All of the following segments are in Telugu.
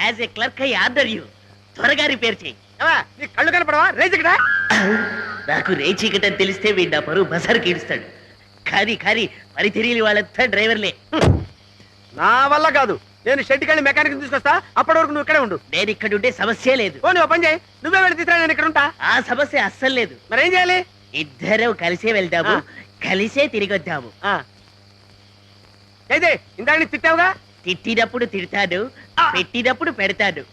As a clerk I order you త్వరగా రిపేర్ చేయి. నీ కళ్ళు కనపడవా రేజికడా? నాకు రేచీకటని తెలిస్తే వీడు నా పరువు బజార్కి ఇడుస్తాడు. కానీ మరి తెలియని వాళ్ళంతా డ్రైవర్లే. నా వల్ల కాదు. నేను షెడ్కి వెళ్ళి మెకానిక్ తీసుకొస్తా. అప్పటి వరకు నువ్వు ఇక్కడే ఉండు. నేను ఇక్కడ ఉంటే సమస్య లేదు. ఓ నువ్వు పని చేయి. నువ్వే వెళ్ళి తీసుకురా, నేను ఇక్కడ ఉంటా. ఆ సమస్య అస్సలు లేదు. మరేం చేయాలి? ఇద్దరం కలిసే వెళ్దాము, కలిసే తిరిగి వద్దాము. అయితే ఇందాక నీ తిట్టావుగా. తిట్టినప్పుడు తిడతాను, పెట్టినప్పుడు పెడతాను.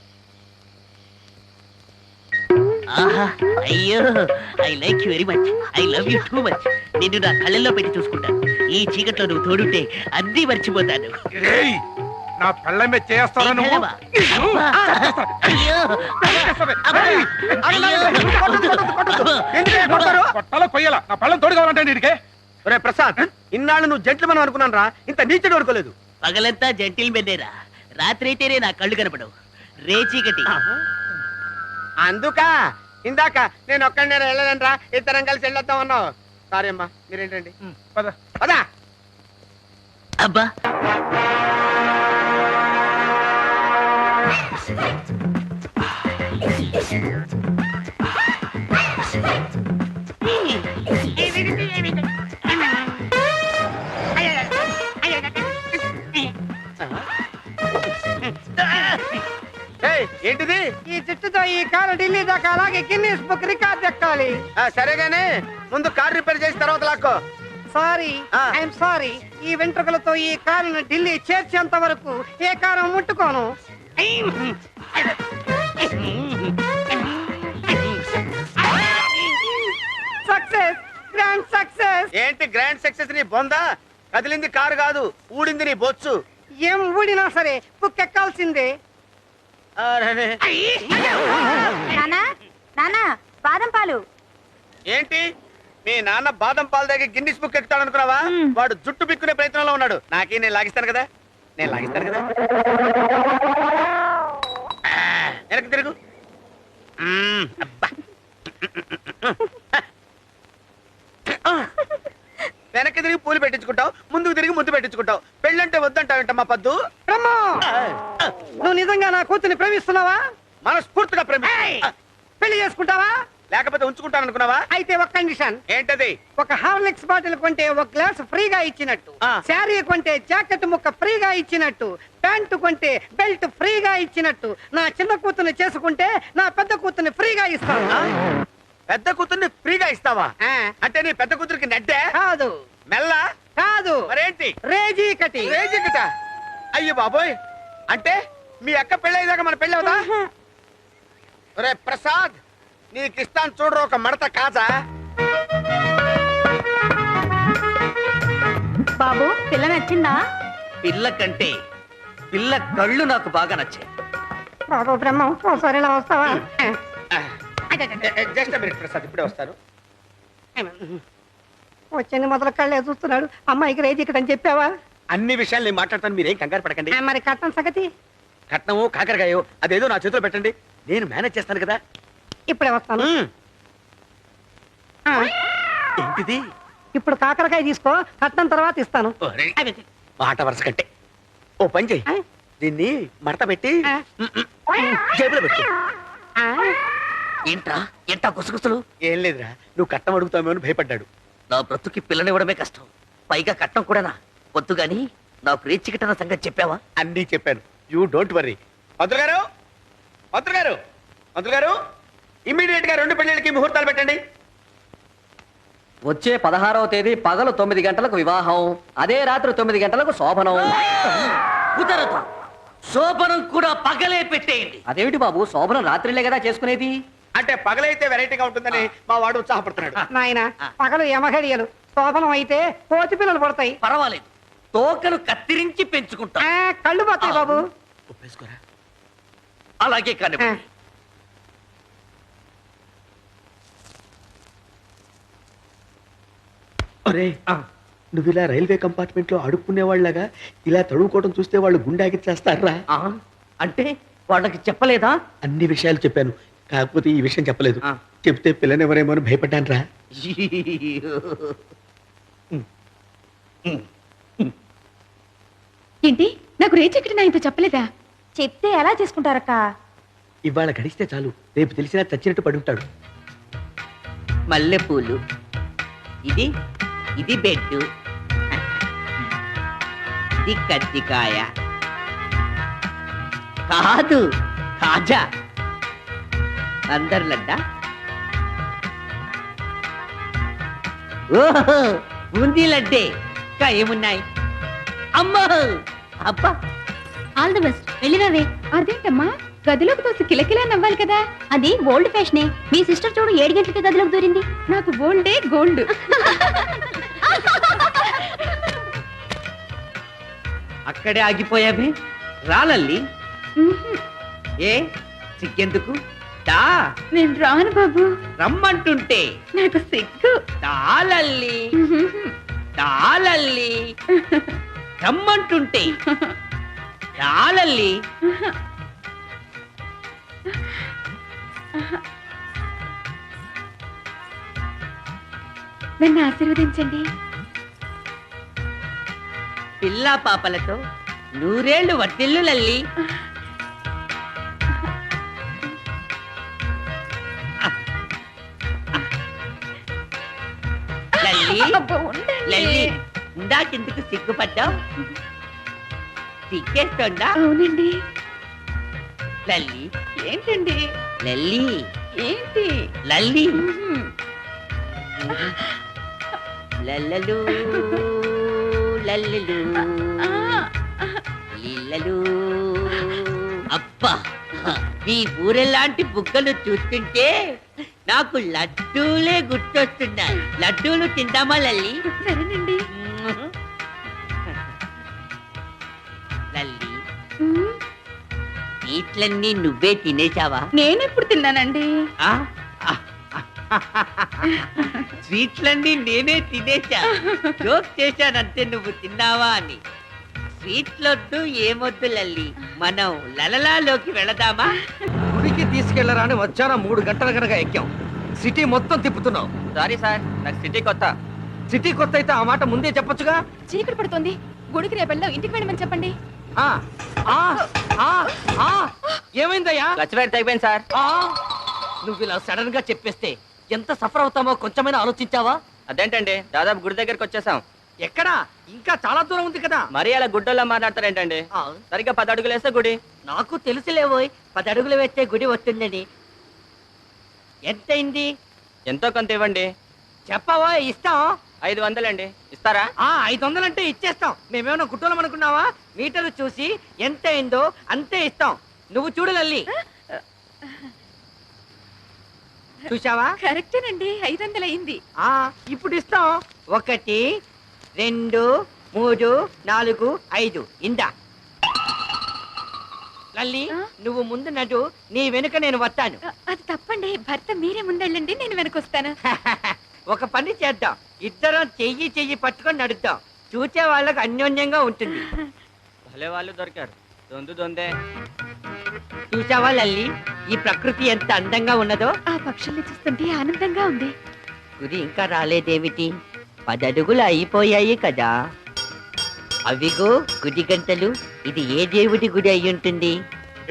ఆహా, అయ్యో, I like you very much, I love you too much. నిన్ను నా కళ్ళల్లో పెట్టి చూసుకుంటాను. ఈ చీకట్లో నువ్వు తోడుంటే అన్నీ మర్చిపోతాను. నా పెళ్ళ మీద చేస్తాను నువ్వు. అబ్బా, అయ్యో, కొట్టాలో కొయ్యాలా? నా పళ్ళం తోడు కావాలంటే నీడికే. ఒరే ప్రసాద్, ఇన్నాళ్ళు నువ్వు జెంట్లమని అనుకున్నాను రా. ఇంత నీచడు అనుకోలేదు. పగలంతా జంటిల్ మెన్నేరా, రాత్రి అయితేనే నా కళ్ళు కనపడవు. రేచీకటి. అందుక ఇందాక నేను ఒక్కడినే వెళ్ళలేనరా, ఇద్దరం కలిసి వెళ్ళొద్దాం అన్నావు. సారీ అమ్మా, మీరేంటండి? పద పదా. అబ్బా, ఏంటిది? ఈ చుట్టుతో ఈ కారు ఢిల్లీ దాకా అలాగే గిన్నీస్ బుక్ రికార్డ్ ఎక్కాలి. సరేగానే ముందు కార్ రిపేర్ చేసి తర్వాత లాక్కో. Sorry, I'm sorry. ఈ వెంట్రుకలతో ఈ కారును ఢిల్లీ చేర్చేంత వరకు ఏ కారు ముట్టుకోను. Success, grand success. ఏంటి గ్రాండ్ సక్సెస్? నీ బొందా కదిలింది కారు కాదు, ఊడింది నీ బొచ్చు. ఏం ఊడినా సరే బుక్ ఎక్కాల్సిందే. నానా నానా బాదం పాలు. ఏంటి మీ నాన్న బాదం పాలు దగ్గర గిన్నిస్ బుక్ ఎక్కుతాడు అనుకున్నావా? వాడు జుట్టు పిక్కునే ప్రయత్నంలో ఉన్నాడు. నాకే నేను లాగిస్తాను కదా, నేను లాగిస్తాను కదా. వెనక్కి తిరుగు. అబ్బా, వెనక్కి తిరిగి పూలు పెట్టించుకుంటావు, ముందుకు తిరిగి ముద్దు పెట్టించుకుంటావు. పెళ్ళంటే వద్దంటావేంటమ్మా పద్దు? బ్రహ్మో, నువ్వు నిజంగా నా కూతుర్ని ప్రేమిస్తున్నావా? మనస్ఫూర్తిగా ప్రేమ. పెళ్లి చేసుకుంటావా? లేకపోతే ఉంచుకుంటాను అనుకున్నావా? అయితే ఒక కండిషన్. ఏంటది? ఒక హార్లిక్స్ బాటిల్ కొంటే ఒక గ్లాస్ ఫ్రీగా ఇచ్చినట్టు, శారీ కొంటే జాకెట్ ముక్క ఫ్రీగా ఇచ్చినట్టు, ప్యాంటు కొంటే బెల్ట్ ఫ్రీగా ఇచ్చినట్టు. నా చిన్న కూతుర్ని చేసుకుంటే నా పెద్ద కూతుర్ని ఫ్రీగా ఇస్తాను. పెద్ద కూతుర్ని ఫ్రీగా ఇస్తావా? అంటే నీ పెద్ద కూతురికి నడ్డే కాదు, మెల్ల కాదు, మరేంటి? రేజీకటి. రేజికట? అయ్యో బాబోయ్, అంటే మీ అక్క పెళ్ళయ్యేదాకా మన పెళ్ళి అవుతా? ఒరే ప్రసాద్, నీకు ఇస్తాను చూడరు ఒక మడత కాజా. బాబు పిల్ల నచ్చిందా? పిల్ల కంటే పిల్ల కళ్ళు నాకు బాగా నచ్చాయి. బాబు బ్రహ్మం, ఒకసారి ఇలా వస్తావా? జస్ట్ మినిట్ ప్రసాద్, ఇప్పుడే వస్తాను. వచ్చింది మొదలు కళ్ళే చూస్తున్నాడు. అమ్మాయికి రేజీకటి అని చెప్పావా? అన్ని విషయాలు నేను మాట్లాడతాను, మీరేం కంగారు పడకండి. మరి కట్నం సంగతి? కట్నము కాకరకాయో అదేదో నా చేతిలో పెట్టండి, నేను మేనేజ్ చేస్తాను కదా. ఇప్పుడే వస్తాను. ఏంటిది? ఇప్పుడు కాకరకాయ తీసుకో, కట్నం తర్వాత ఇస్తాను. మాట వరుస కంటే ఓ పని చెయ్యి, దీన్ని మడత పెట్టి జేబులో పెట్టు. ఏంట్రా ఎంటా గుసగుసలు? ఏం లేదురా, నువ్వు కట్నం అడుగుతామో అని భయపడ్డాడు. నా బ్రతుకి పిల్లనివ్వడమే కష్టం, పైగా కట్నం కూడానా? వద్దు గాని నాకు రేచికటన సంగతి చెప్పావా? అన్నీ చెప్పాను, యూ డోంట్ వర్రీ. మంత్రులు గారు, మంత్రులు గారు, మంత్రులు గారు, ఇమ్మీడియట్ గా 2 పెళ్లిళ్ళకి ముహూర్తాలు పెట్టండి. వచ్చే 16వ తేదీ పగలు 9 గంటలకు వివాహం, అదే రాత్రి 9 గంటలకు శోభనం. కుదరదు, శోభనం కూడా పగలే పెట్టేయండి. అదేమిటి బాబు, శోభనం రాత్రిలే కదా చేసుకునేది? అంటే పగలైతే వెరైటీగా ఉంటుందని మా వాడు ఉత్సాహపడుతున్నాడు. నాయన, పగలు యమఘడియలు, శోభనం అయితే కోతి పిల్లలు పడతాయి. పర్వాలేదు, తోకలు కత్తిరించి పెంచుకుంటా. కళ్ళు పోతాయి బాబు. ఒప్పేసుకోరా. అలాగే కానీ అరే, నువ్వు ఇలా రైల్వే కంపార్ట్మెంట్ లో అడుక్కునే వాళ్ళగా ఇలా తడువుకోవడం చూస్తే వాళ్ళు గుండెకి చేస్తారా? అంటే వాళ్ళకి చెప్పలేదా? అన్ని విషయాలు చెప్పాను, కాకపోతే ఈ విషయం చెప్పలేదు. చెప్తే పిల్లనెవరేమో అని భయపడ్డాను రా. ఏంటి, నాకు రేచక్కటి నా ఇంత చెప్పలేదా? చెప్తే ఎలా చేసుకుంటారక్క? ఇవాళ గడిస్తే చాలు, రేపు తెలిసినా చచ్చినట్టు పడుంటాడు. మల్లెపూలు, ఇది ఇది బెడ్, ఇది కత్తికాయ కాదు కాజా, అందర్లడ్డా. ఓహో బూందీ లడ్డే. ఇంకా ఏమున్నాయి? అమ్మో అబ్బా. ఆల్ ది బెస్ట్, వెళ్ళిరావే. అదేంటమ్మా గదిలోకి తోసి కిలకిలా నవ్వాలి కదా? అది ఓల్డ్ ఫ్యాషనే. మీ సిస్టర్ చూడు 7 గంటలకి గదిలోకి దూరింది. నాకు ఓల్డే గోల్డ్. అక్కడే ఆగిపోయావి, రాలల్లి. ఏ సిగ్గెందుకు? దా. నేను రాను బాబు. రమ్మంటుంటే నాకు సిగ్గు. తాళల్లి తాళల్లి, రమ్మంటుంటే రాలల్లి. నన్ను ఆశీర్వదించండి. పిల్లా పాపలతో నూరేళ్లు వర్తిల్లు లల్లి. లల్లి లల్లి, ఇందాకెందుకు సిగ్గుపడ్డావు? సిగ్గేస్తోందా? అవునండి. లల్లి ఏంటండి? లల్లి ఏంటి? లల్లి లల్లలు లల్లలు లీలలు. అబ్బా, ఈ ఊరెలాంటి బుగ్గలు చూస్తుంటే నాకు లడ్డూలే గుర్తొస్తున్నాయి. లడ్డూలు తిందామా లల్లి? సరేనండి. లల్లి, స్వీట్లన్నీ నువ్వే తినేసావా? నేనెప్పుడు తిన్నానండి? ఆ? స్వీట్లన్నీ నేనే తినేసా. జోక్ చేశానంతే నువ్వు తిన్నావా అని. స్వీట్లొద్దు ఏమొద్దు లల్లి, మనం లలలాలోకి వెళదామా? గుడికి తీసుకెళ్లరా అని వచ్చాన 3 గంటల కనుక ఎక్కాం. సిటీ మొత్తం తిప్పుతున్నావు. సారీ సార్, నాకు సిటీ కొత్త. సిటీ కొత్త అయితే ఆ మాట ముందే చెప్పొచ్చుగా. చీకటి పడుతోంది, గుడికి రేపెళ్ళాం, ఇంటికి వెళ్ళమని చెప్పండి. ఆ, ఆ, ఆ, ఆ, ఏమైందయ్యా? లచ్చివేరు తగ్గిపోయింది సార్. నువ్వు ఇలా సడన్ గా చెప్పేస్తే ఎంత సఫర్ అవుతామో కొంచెమైనా ఆలోచించావా? అదేంటండి, దాదాపు గుడి దగ్గరికి వచ్చేసాం. ఎక్కడా? ఇంకా చాలా దూరం ఉంది కదా. మరీ అలా గుడ్డల్లో మాట్లాడతారేంటండి? సరిగ్గా 10 అడుగులు వేస్తే గుడి. నాకు తెలుసులేవోయ్ 10 అడుగులు వేస్తే గుడి వస్తుందని. ఎంతైంది? ఎంతో కొంత ఇవ్వండి. చెప్పవా? ఇస్తాం. 500 అండి, ఇస్తారా? 500 అంటే ఇచ్చేస్తాం. మేమేమన్నా కుట్టాలం అనుకున్నావా? మీటర్లు చూసి ఎంత అయిందో అంతే ఇస్తాం. నువ్వు చూడు లల్లి, చూసావా? కరెక్టేనండి, 500 అయింది. ఇప్పుడు ఇస్తాం. 1 2 3 4 5 ఇందా. లల్లి, నువ్వు ముందు నడు, నీ వెనుక నేను వస్తాను. అది తప్పండి, భర్త మీరే ముందెళ్ళండి, నేను వెనకొస్తాను. ఒక పని చేద్దాం, ఇద్దరం చెయ్యి చెయ్యి పట్టుకొని నడుద్దాం. చూసే వాళ్ళకు అన్యోన్యంగా ఉంటుంది. భలే వాళ్ళు దొరికారు. దొందే. చూసావా లల్లి, ఈ ప్రకృతి ఎంత అందంగా ఉన్నదో? ఆ పక్షుల్ని చూస్తుంటే ఆనందంగా ఉంది. గుడి ఇంకా రాలేదేమిటి? 10 అడుగులు అయిపోయాయి కదా. అవిగో గుడి గంటలు. ఇది ఏ దేవుడి గుడి అయి ఉంటుంది?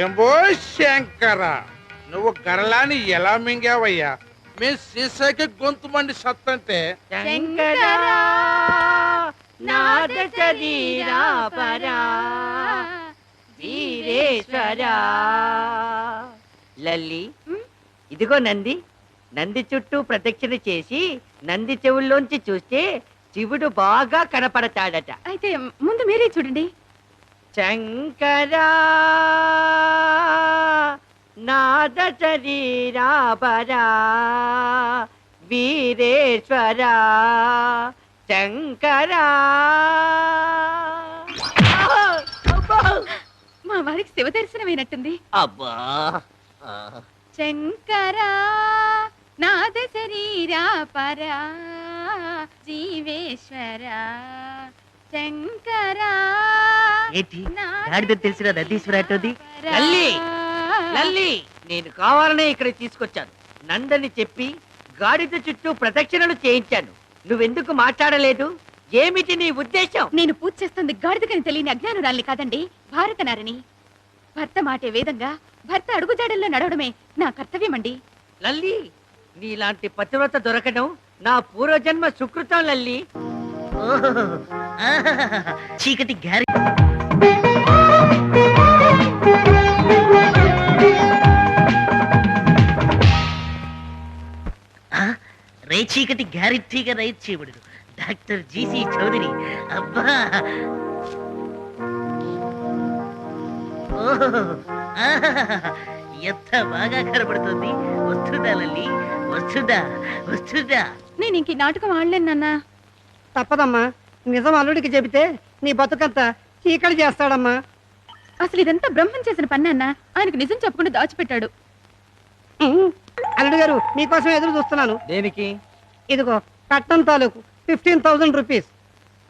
ఎంబో శంకర, నువ్వు గరళాన్ని ఎలా మింగావయ్యా? మేము సీసాకి గొంతు మండి సత్తంటే. శంకరా నాద శరీరా పరా వీరేశ్వరా. లల్లి, ఇదిగో నంది. నంది చుట్టూ ప్రదక్షిణ చేసి నంది చెవుల్లోంచి చూస్తే శివుడు బాగా కనపడతాడట. అయితే ముందు మీరే చూడండి. శంకరా నాద శరీరా పరా వీరేశ్వరా శంకరా. మా వారికి శివ దర్శనమైనట్టుంది. అబ్బా, శంకరా నాద శరీరా పరా జీవేశ్వరా శంకరా. ఏంటి గాడిద తెలిసిన నందీశ్వర అంటుంది? లల్లి, లల్లి, నేను కావాలనే ఇక్కడ తీసుకొచ్చాను. నందని చెప్పి గాడిద చుట్టూ ప్రదక్షిణలు చేయించాను. నువ్వెందుకు మాట్లాడలేదు? ఏమిటి నీ ఉద్దేశం? నేను పూజ చేస్తుంది గాడిదకని తెలియని అజ్ఞానురాల్ని కాదండి, భారతనారిని. భర్త మాటే వేదంగా భర్త అడుగుజాడల్లో నడవడమే నా కర్తవ్యమండి. లల్లి నీలాంటి పతివ్రత దొరకడం నా పూర్వజన్మ సుకృతం లల్లి. చీకటి గ్యారె రే చీకటి గ్యారెంటీగా రైతు చేయబడదు. Doctor GC Chaudhary. అబ్బా ఎంత బాగా కనబడుతుంది. వస్తుందా లల్లి, వస్తుందా వస్తుందా? నేను ఇంక ఈ నాటకం ఆడలేను నాన్న. తప్పదమ్మా, నిజం అల్లుడికి చెబితే నీ బతుకంతా చీకటి చేస్తాడమ్మా. అసలు ఇదంతా బ్రహ్మం చేసిన పని నాన్న. ఆయనకు నిజం చెప్పకుండా దాచిపెట్టాడు. అల్లుడు గారు మీకోసం ఎదురు చూస్తున్నాను. దేనికి? ఇదిగో కట్నం తాలూకు 15,000 రూపీస్.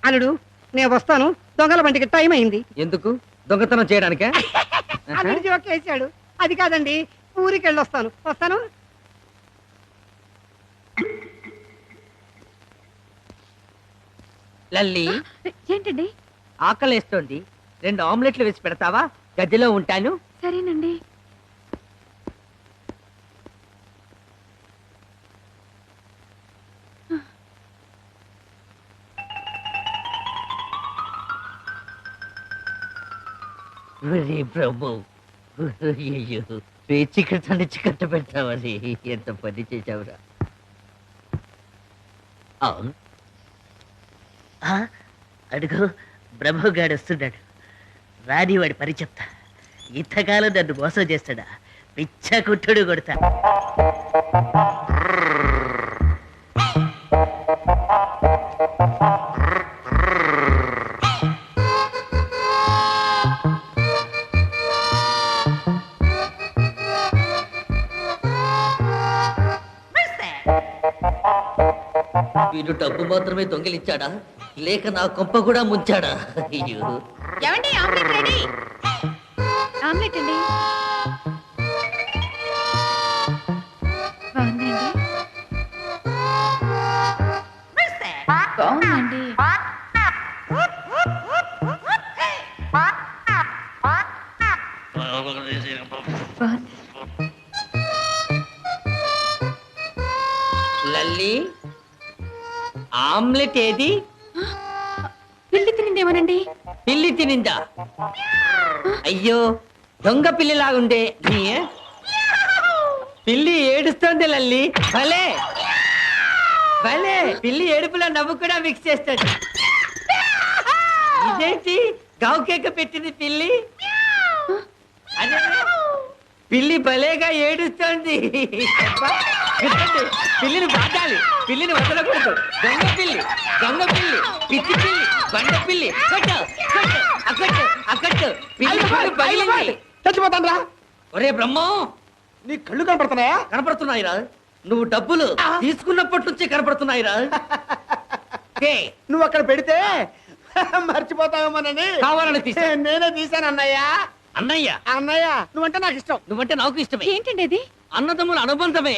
అల్లుడు నేను వస్తాను, దొంగల బండికి టైం అయింది. ఎందుకు? దొంగతనం చేయడానికే? అల్లుడు జోక్ వేసాడు. అది కాదండి, ఊరికి వెళ్ళొస్తాను. వస్తాను. లల్లి ఏంటండి? ఆకలేస్తోంది, 2 ఆమ్లెట్లు వేసి పెడతావా? గదిలో ఉంటాను. సరేనండి. ఒరే బ్రహ్మ, అయ్యో పేచికట్టాన్ని చికట్ట పెడతావని ఎంత పని చేశావురా. అడుగు బ్రహ్మగాడు వస్తున్నాడు. రాని వాడి పని చెప్తా. ఇంతకాలం నన్ను మోసం చేస్తాడా? పిచ్చ కుట్టుడు కొడతా. వీడు డబ్బు మాత్రమే దొంగిలించాడా, లేక నా కొంప కూడా ముంచాడా? అయ్యో. ఏమండి, ఆమ్లెట్ రెడీ. ఆమ్లెట్ అండి. బాగుందండి. బాగుందండి. లల్లి, ఆమ్లెట్ ఏది? పిల్లి తినిందేమోనండి. పిల్లి తినిందా? అయ్యో, దొంగ పిల్లిలాగుండే. పిల్లి ఏడుస్తోంది లల్లి. భలే భలే, పిల్లి ఏడుపులో నవ్వు కూడా మిక్స్ చేస్తాడు. ఇదేంటి గావు కేక పెట్టింది పిల్లి? అదే పిల్లి భలేగా ఏడుస్తోంది. చూడండి, పిల్లిని బాటాలి, పిల్లిని వదలకూడదు. దొంగ పిల్లి, దొంగ పిల్లి, పిచ్చి పిల్లి, బండ పిల్లి. కొట్టు కొట్టు, అక్కట్టు అక్కట్టు. పిల్లి పగిలింది. చచ్చిపోతాను రా. ఒరే బ్రహ్మం, నీ కళ్ళు కనపడుతున్నాయా? కనపడుతున్నాయిరా. నువ్వు డబ్బులు తీసుకున్నప్పటి నుంచి కనపడుతున్నాయిరా. నువ్వు అక్కడ పెడితే మర్చిపోతావేమోనని కావాలని తీసా. నేనే తీశాను అన్నయ్య. అన్నయ్య, అన్నయ్య నువ్వంటే నాకు ఇష్టం. నువ్వంటే నాకు ఇష్టమే. ఏంటండి అది? అన్నదమ్ముల అనుబంధమే.